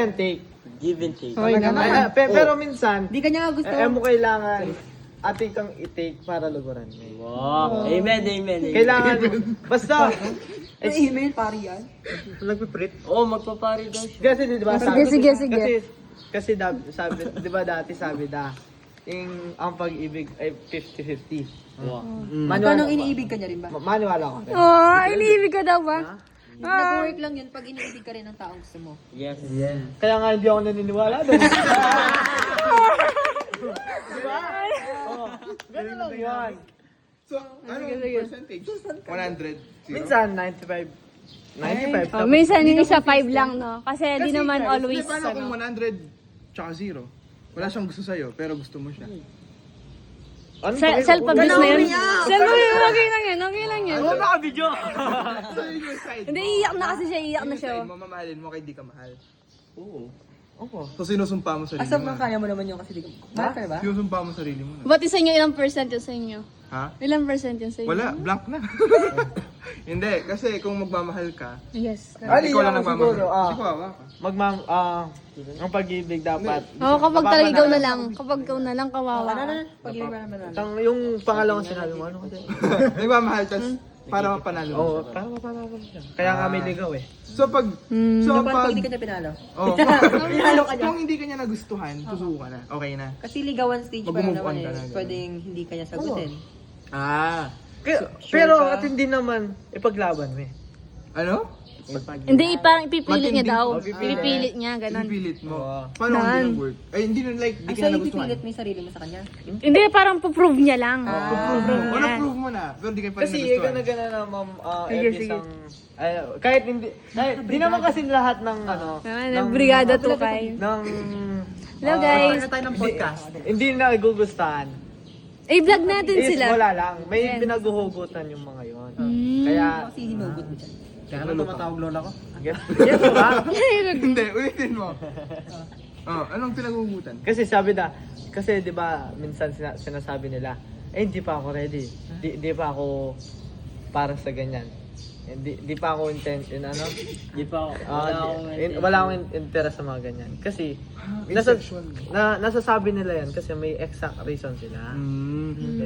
and take. Give and take. Okay naman. Pero minsan, Di kanya nga gusto. mo kailangan ating kang i-take para luguran mo. Wow. Amen, amen, amen. Kailangan, basta, Yung email, pari yan. nagpiprit. Oo, magpapari daw siya. Kasi di ba Sige. Kasi sabi, di ba dati sabi ang pag-ibig ay 50-50. Wow. Magkano iniibig ka niya rin ba? Maniwala ko. Oh, iniibig ka daw ba? Nag-work lang yun pag iniibig ka rin ng taong gusto mo. Yes. Kaya nga hindi ako naniniwala doon. Diba? Oo. Ganun lang yun. So, anong percentage? 100? Minsan, 95. Oh, minsan yung isa 5 lang, no? Kasi di naman always, Hindi, paano kung ano. 100 tsaka 0? Wala siyang gusto sa'yo, pero gusto mo siya. Ano Self-abuse na yun. Self-abuse, okay lang yan. Oo, naka-video. So, yun yung side Hindi, mo. iyak na kasi siya, iyak Yun na yung siya. side mo, mamahalin mo kay di ka mahal. Oo. So, sinusumpa mo sarili Asam mo. nga kaya mo naman yun kasi di ka. Bakit ba? Sinusumpa mo sarili mo na. Ba't sa inyo, ilang percent yun sa inyo? Ha? Ilang percent yun sa inyo? Wala, blank na. Hindi, kasi kung magmamahal ka, Yes. Ali, ikaw lang ako nagmamahal. siguro, Kasi kawawa ka. ang pag-ibig dapat. Oo, kapag talaga ikaw na lang. Kapag ikaw na lang, kawawa ka. Pag-ibig naman namin. Yung pangalawang sinabi mo, ano kasi? Nagmamahal, tas para mapanalo mo Oo, siya. para mapalala siya. Kaya nga may ligaw eh. So, pag... So, Paano pag hindi ka niya pinalo? Oh, Pinalo ka niya. kung hindi ka niya nagustuhan, susuko ka na. Okay na. Kasi ligawan stage pa lang Mag-move naman on ka eh. na, ganun. Pwedeng hindi ka niya sagutin. Pero ka? at hindi naman ipaglaban mo eh. Ano? Hindi, parang ipipilit niya Matindi. daw. Oh, pipilit. Ipipilit niya, ganun. Pipilit mo. Oo. Paano kung hindi nag-work? Ay, hindi na like, di ka So, na nagustuhan. ipipilit mo yung sarili mo sa kanya? Hindi, parang puprove niya lang. Prove mo. Ano Yan. prove mo na? Pero di ka pa rin Kasi nagustuhan. gana na ma'am, Sige, isang kahit hindi di naman kasi lahat ng ano Brigada to kay. ng Hello guys. tayo ng podcast. hindi na gugustuhan. I-vlog natin Is sila. wala lang. May pinaghuhugutan yung mga yon. Kaya Kasi hinugot mo siya. Kaya ano tumatawag lola ko? yes ba? Hindi, ulitin mo. Oh, anong pinaghugutan? Kasi kasi 'di ba minsan sinasabi nila, hindi pa ako ready. Di pa ako para sa ganyan. Di pa ako Di pa ako. wala akong interest sa mga ganyan. Kasi nasasabi nila yan kasi may exact reason sila.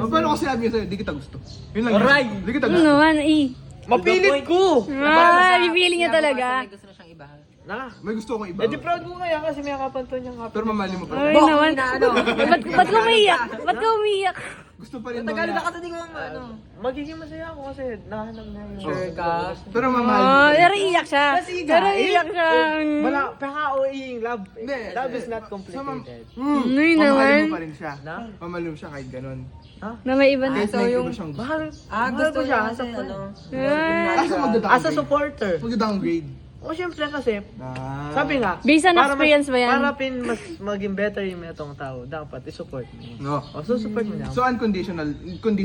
Paano ko sinabi sa'yo, di kita gusto? Yun lang. Alright. Di kita Ano gusto. naman, Mapilit ko! bibili niya talaga. May gusto na siyang iba. Na. May gusto kong iba. Eh di proud ko kaya kasi may kapanto niyang happy. Pero mamahalin mo pa. Ay naman. Ba't ka umiiyak? Ba't ka umiiyak? Gusto pa rin daw Tagal na niya. kasi di ko ano. Magiging masaya ako kasi nahanap niya yung Sure ka? Pero mamahalin mo Oh, pa rin. pero iyak siya. Pero iyak siya. Wala, paka-OA love. Hindi, Love hindi. is not Sa complicated. Ano Mamahalin naman? mo pa rin siya. Na? Mamahalin mo siya kahit ganun. Na may iba na. Kahit may iba siyang gusto. Mahal. Gusto ko siya. kasi ano. Asa magda-downgrade? As a supporter. Magda-downgrade. O syempre kasi, Ah. sabi nga, Based on para experience ba yan? Para maging better yung itong tao, dapat i-support mo. No. O, so support mo niya. So unconditional, conditional